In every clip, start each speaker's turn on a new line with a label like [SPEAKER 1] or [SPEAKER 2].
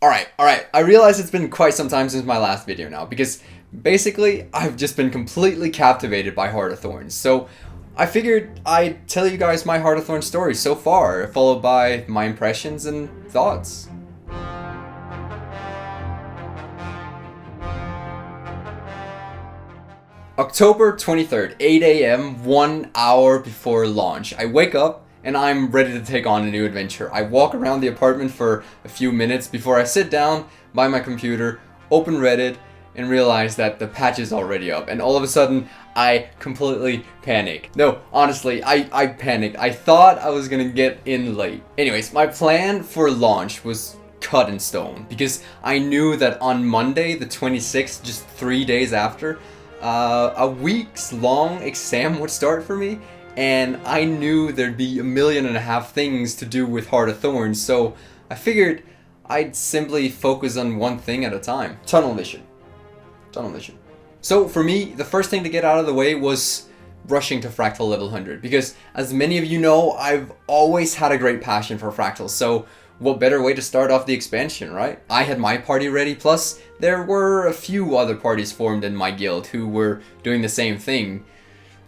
[SPEAKER 1] Alright, I realize it's been quite some time since my last video now, because basically, I've just been completely captivated by Heart of Thorns, so I figured I'd tell you guys my Heart of Thorns story so far, followed by my impressions and thoughts. October 23rd, 8 AM, 1 hour before launch. I wake up and I'm ready to take on a new adventure. I walk around the apartment for a few minutes before I sit down by my computer, open Reddit, and realize that the patch is already up. And all of a sudden, I completely panic. No, honestly, I panicked. I thought I was gonna get in late. Anyways, my plan for launch was cut in stone because I knew that on Monday, the 26th, just 3 days after, a week's long exam would start for me, and I knew there'd be 1.5 million things to do with Heart of Thorns, so I figured I'd simply focus on one thing at a time. Tunnel vision. So for me, the first thing to get out of the way was rushing to Fractal level 100, because as many of you know, I've always had a great passion for Fractals, so what better way to start off the expansion, right? I had my party ready, plus there were a few other parties formed in my guild who were doing the same thing.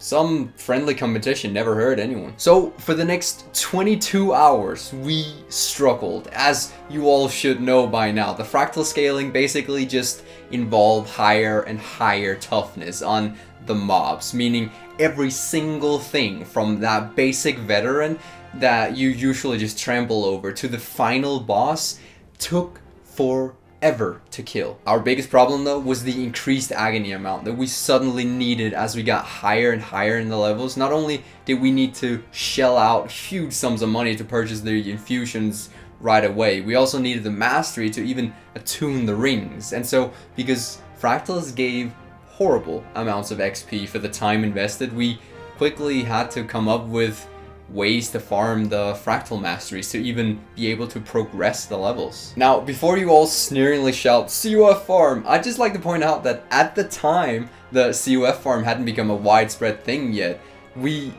[SPEAKER 1] Some friendly competition never hurt anyone. So for the next 22 hours, we struggled. As you all should know by now, the fractal scaling basically just involved higher and higher toughness on the mobs, meaning every single thing from that basic veteran that you usually just trample over to the final boss took forever to kill. Our biggest problem though was the increased agony amount that we suddenly needed as we got higher and higher in the levels. Not only did we need to shell out huge sums of money to purchase the infusions right away, we also needed the mastery to even attune the rings. And so because fractals gave horrible amounts of XP for the time invested, we quickly had to come up with ways to farm the fractal masteries to even be able to progress the levels. Now, before you all sneeringly shout CUF farm, I'd just like to point out that at the time the CUF farm hadn't become a widespread thing yet. We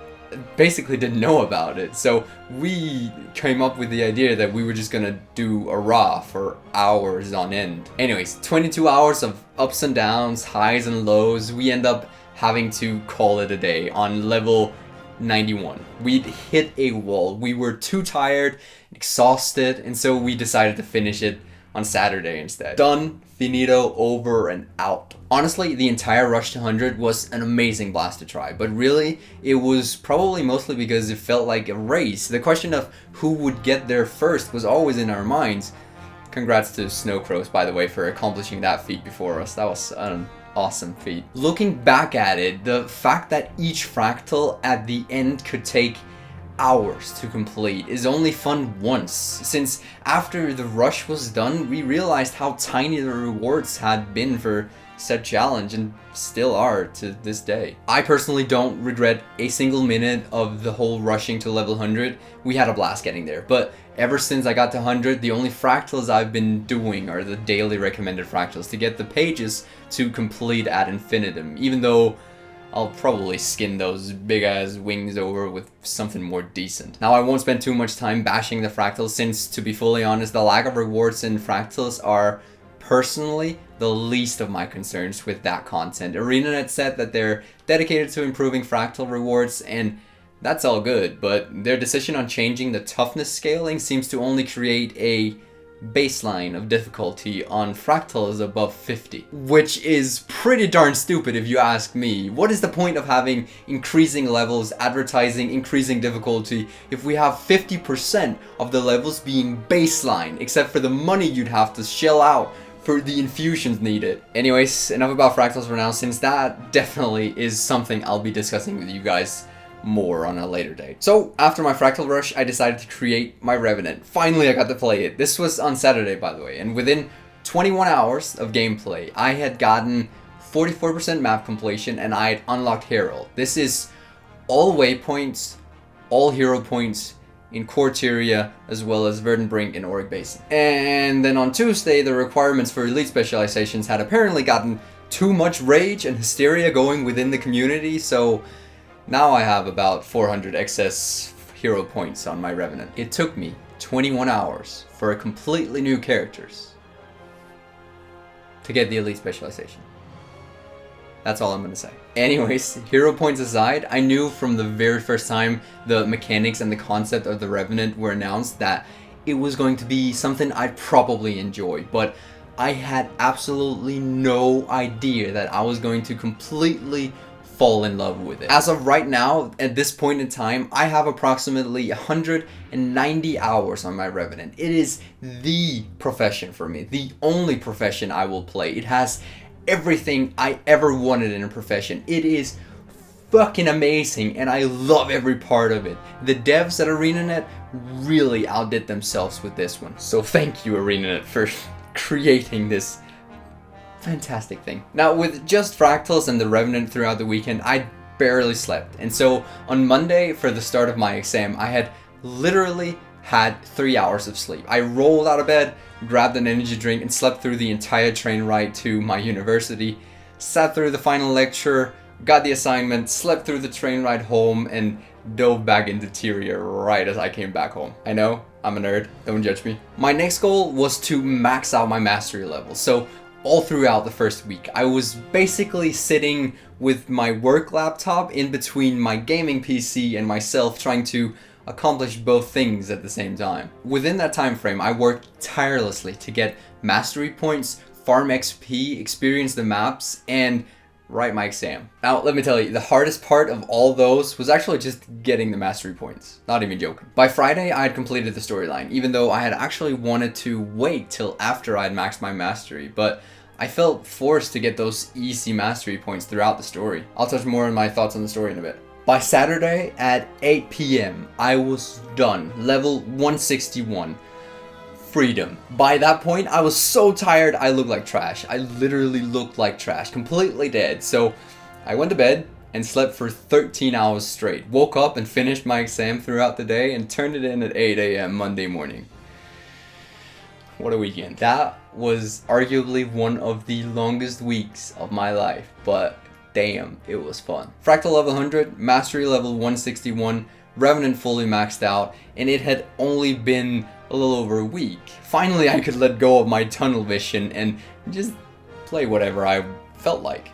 [SPEAKER 1] basically didn't know about it, so we came up with the idea that we were just gonna do a raw for hours on end. Anyways, 22 hours of ups and downs, highs and lows. We end up having to call it a day on level 91. We'd hit a wall. We were too tired, exhausted, and so we decided to finish it on Saturday instead. Done, finito, over and out. Honestly, the entire rush to 100 was an amazing blast to try, but really, it was probably mostly because it felt like a race. The question of who would get there first was always in our minds. Congrats to Snowcrows, by the way, for accomplishing that feat before us. That was an awesome feat. Looking back at it, the fact that each fractal at the end could take hours to complete is only fun once, since after the rush was done, we realized how tiny the rewards had been for said challenge and still are to this day. I personally don't regret a single minute of the whole rushing to level 100. We had a blast getting there, but ever since I got to 100, the only fractals I've been doing are the daily recommended fractals to get the pages to complete ad infinitum, even though I'll probably skin those big ass wings over with something more decent. Now, I won't spend too much time bashing the fractals, since to be fully honest, the lack of rewards in fractals are personally the least of my concerns with that content. ArenaNet said that they're dedicated to improving fractal rewards, and that's all good, but their decision on changing the toughness scaling seems to only create a baseline of difficulty on fractals above 50, which is pretty darn stupid if you ask me. What is the point of having increasing levels, advertising increasing difficulty, if we have 50% of the levels being baseline, except for the money you'd have to shell out for the infusions needed? Anyways, enough about fractals for now, since that definitely is something I'll be discussing with you guys more on a later date. So after my Fractal Rush, I decided to create my Revenant. Finally, I got to play it. This was on Saturday, by the way, and within 21 hours of gameplay, I had gotten 44% map completion and I had unlocked Herald. This is all waypoints, all hero points in Corteria, as well as Verdant Brink and Auric Basin. And then on Tuesday, the requirements for elite specializations had apparently gotten too much rage and hysteria going within the community, so now I have about 400 excess hero points on my Revenant. It took me 21 hours for a completely new characters to get the elite specialization. That's all I'm gonna say. Anyways, hero points aside, I knew from the very first time the mechanics and the concept of the Revenant were announced that it was going to be something I'd probably enjoy, but I had absolutely no idea that I was going to completely fall in love with it. As of right now, at this point in time, I have approximately 190 hours on my Revenant. It is the profession for me, the only profession I will play. It has everything I ever wanted in a profession. It is fucking amazing and I love every part of it. The devs at ArenaNet really outdid themselves with this one. So thank you, ArenaNet, for creating this fantastic thing. Now, with just Fractals and the Revenant throughout the weekend, I barely slept. And so on Monday, for the start of my exam, I had literally had 3 hours of sleep. I rolled out of bed, grabbed an energy drink, and slept through the entire train ride to my university, sat through the final lecture, got the assignment, slept through the train ride home, and dove back into Deroir right as I came back home. I know, I'm a nerd, don't judge me. My next goal was to max out my mastery level. So all throughout the first week, I was basically sitting with my work laptop in between my gaming PC and myself, trying to accomplish both things at the same time. Within that time frame, I worked tirelessly to get mastery points, farm XP, experience the maps, and write my exam. Now, let me tell you, the hardest part of all those was actually just getting the mastery points. Not even joking. By Friday, I had completed the storyline, even though I had actually wanted to wait till after I had maxed my mastery, but I felt forced to get those easy mastery points throughout the story. I'll touch more on my thoughts on the story in a bit. By Saturday at 8 p.m., I was done. Level 161. Freedom. By that point, I was so tired I looked like trash. I literally looked like trash, completely dead. So I went to bed and slept for 13 hours straight. Woke up and finished my exam throughout the day and turned it in at 8 a.m. Monday morning. What a weekend. That was arguably one of the longest weeks of my life, but damn, it was fun. Fractal level 100, mastery level 161, Revenant fully maxed out, and it had only been a little over a week. Finally, I could let go of my tunnel vision and just play whatever I felt like.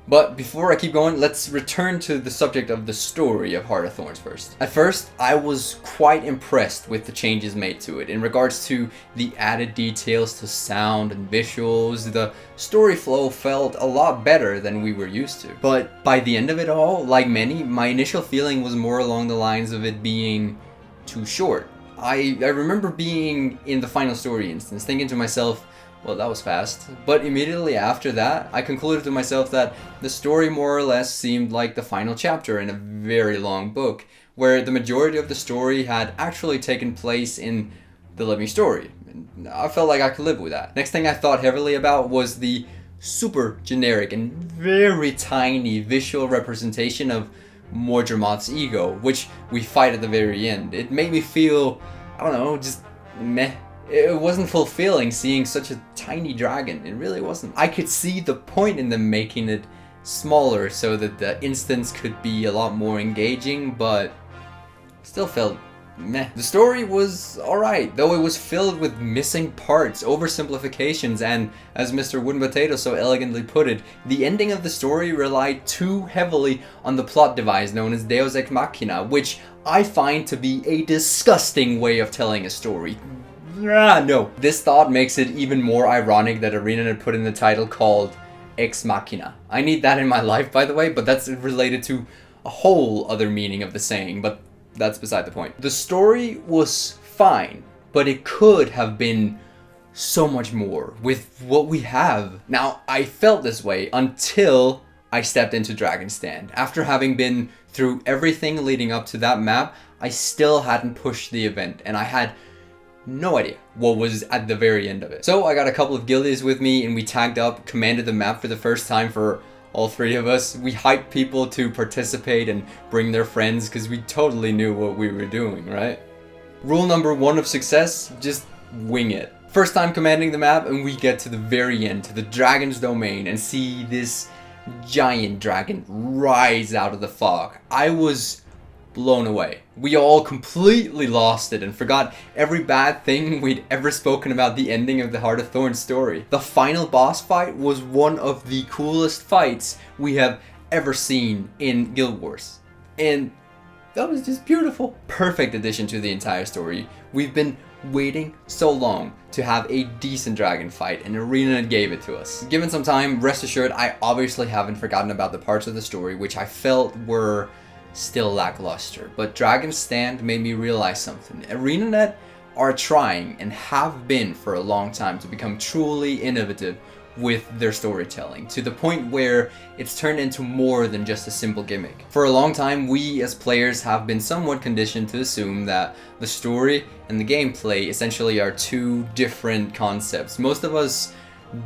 [SPEAKER 1] But before I keep going, let's return to the subject of the story of Heart of Thorns first. At first, I was quite impressed with the changes made to it in regards to the added details to sound and visuals. The story flow felt a lot better than we were used to. But by the end of it all, like many, my initial feeling was more along the lines of it being too short. I remember being in the final story instance, thinking to myself, well, that was fast. But immediately after that, I concluded to myself that the story more or less seemed like the final chapter in a very long book, where the majority of the story had actually taken place in the living story. I felt like I could live with that. Next thing I thought heavily about was the super generic and very tiny visual representation of Mordremoth's ego, which we fight at the very end. It made me feel, I don't know, just meh. It wasn't fulfilling seeing such a tiny dragon. It really wasn't. I could see the point in them making it smaller so that the instance could be a lot more engaging, but still felt meh. The story was alright, though it was filled with missing parts, oversimplifications, and, as Mr. Wooden Potato so elegantly put it, the ending of the story relied too heavily on the plot device known as Deus Ex Machina, which I find to be a disgusting way of telling a story. No. This thought makes it even more ironic that ArenaNet put in the title called Ex Machina. I need that in my life, by the way, but that's related to a whole other meaning of the saying, but that's beside the point. The story was fine, but it could have been so much more with what we have. Now, I felt this way until I stepped into Dragon's Stand. After having been through everything leading up to that map, I still hadn't pushed the event, and I had no idea what was at the very end of it. So I got a couple of guildies with me and we tagged up, commanded the map for the first time for all three of us. We hyped people to participate and bring their friends because we totally knew what we were doing, right? Rule number 1 of success, just wing it. First time commanding the map and we get to the very end, to the dragon's domain, and see this giant dragon rise out of the fog. I was blown away. We all completely lost it and forgot every bad thing we'd ever spoken about the ending of the Heart of Thorns story. The final boss fight was one of the coolest fights we have ever seen in Guild Wars. And that was just beautiful. Perfect addition to the entire story. We've been waiting so long to have a decent dragon fight, and ArenaNet gave it to us. Given some time, rest assured I obviously haven't forgotten about the parts of the story which I felt were still lackluster, but Dragon's Stand made me realize something. ArenaNet are trying and have been for a long time to become truly innovative with their storytelling, to the point where it's turned into more than just a simple gimmick. For a long time, we as players have been somewhat conditioned to assume that the story and the gameplay essentially are two different concepts. Most of us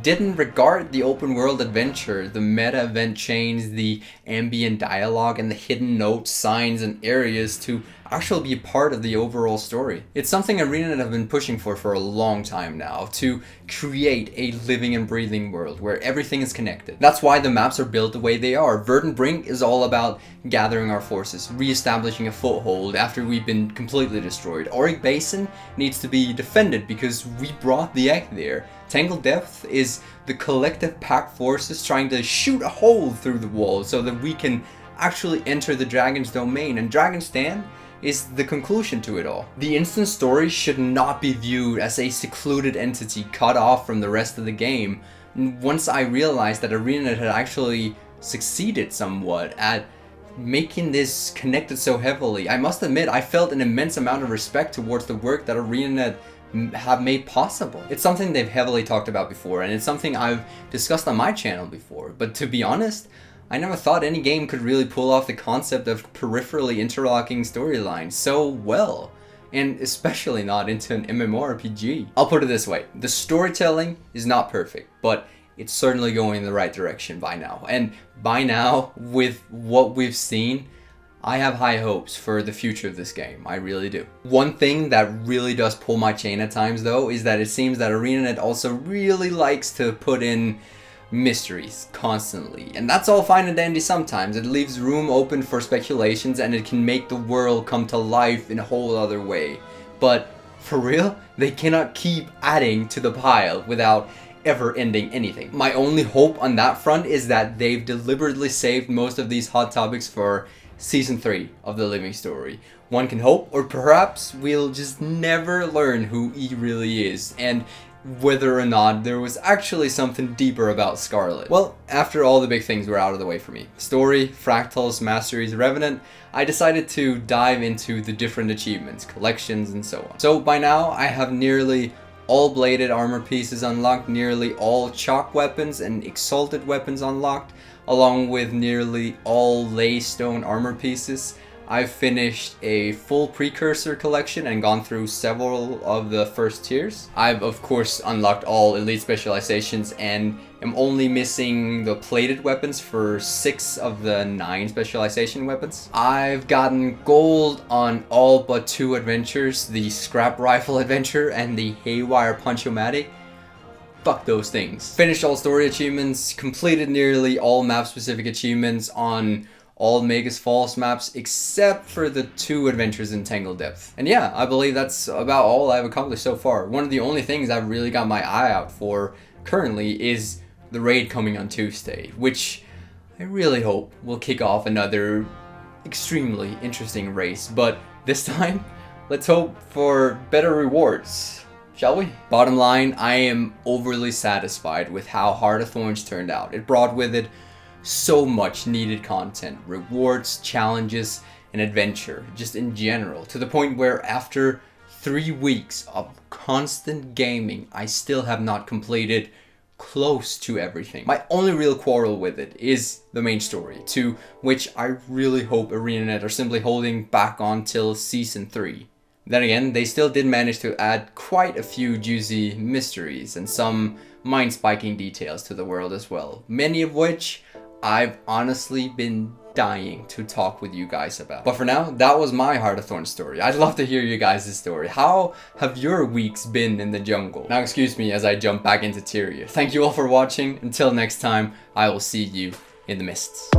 [SPEAKER 1] didn't regard the open world adventure, the meta event chains, the ambient dialogue, and the hidden notes, signs, and areas to actually be a part of the overall story. It's something ArenaNet have been pushing for a long time now, to create a living and breathing world where everything is connected. That's why the maps are built the way they are. Verdant Brink is all about gathering our forces, re-establishing a foothold after we've been completely destroyed. Auric Basin needs to be defended because we brought the egg there. Tangled Depth is the collective pack forces trying to shoot a hole through the wall so that we can actually enter the dragon's domain, and Dragon's Stand is the conclusion to it all. The instant story should not be viewed as a secluded entity cut off from the rest of the game. Once I realized that ArenaNet had actually succeeded somewhat at making this connected so heavily, I must admit I felt an immense amount of respect towards the work that ArenaNet have made possible. It's something they've heavily talked about before, and it's something I've discussed on my channel before, but to be honest, I never thought any game could really pull off the concept of peripherally interlocking storylines so well, and especially not into an MMORPG. I'll put it this way, the storytelling is not perfect, but it's certainly going in the right direction by now. And by now, with what we've seen, I have high hopes for the future of this game, I really do. One thing that really does pull my chain at times though, is that it seems that ArenaNet also really likes to put in mysteries constantly, and that's all fine and dandy sometimes. It leaves room open for speculations and it can make the world come to life in a whole other way. But for real, they cannot keep adding to the pile without ever ending anything. My only hope on that front is that they've deliberately saved most of these hot topics for Season 3 of the Living Story. One can hope, or perhaps we'll just never learn who E really is, and whether or not there was actually something deeper about Scarlet. Well, after all the big things were out of the way for me, story, fractals, masteries, Revenant, I decided to dive into the different achievements, collections, and so on. So by now, I have nearly all bladed armor pieces unlocked, nearly all chalk weapons and exalted weapons unlocked, along with nearly all laystone armor pieces. I've finished a full precursor collection and gone through several of the first tiers. I've of course unlocked all elite specializations and am only missing the plated weapons for 6 of the 9 specialization weapons. I've gotten gold on all but 2 adventures, the Scrap Rifle adventure and the Haywire Punch-O-Matic. Fuck those things. Finished all story achievements, completed nearly all map specific achievements on all Magus Falls maps except for the 2 adventures in Tangled Depth. And yeah, I believe that's about all I've accomplished so far. One of the only things I've really got my eye out for currently is the raid coming on Tuesday, which I really hope will kick off another extremely interesting race. But this time, let's hope for better rewards, shall we? Bottom line, I am overly satisfied with how Heart of Thorns turned out. It brought with it so much needed content, rewards, challenges, and adventure, just in general, to the point where after 3 weeks of constant gaming, I still have not completed close to everything. My only real quarrel with it is the main story, to which I really hope ArenaNet are simply holding back on till Season 3. Then again, they still did manage to add quite a few juicy mysteries and some mind-spiking details to the world as well, many of which I've honestly been dying to talk with you guys about. But for now, that was my Heart of Thorns story. I'd love to hear you guys' story. How have your weeks been in the jungle? Now excuse me as I jump back into Tyria. Thank you all for watching. Until next time, I will see you in the mists.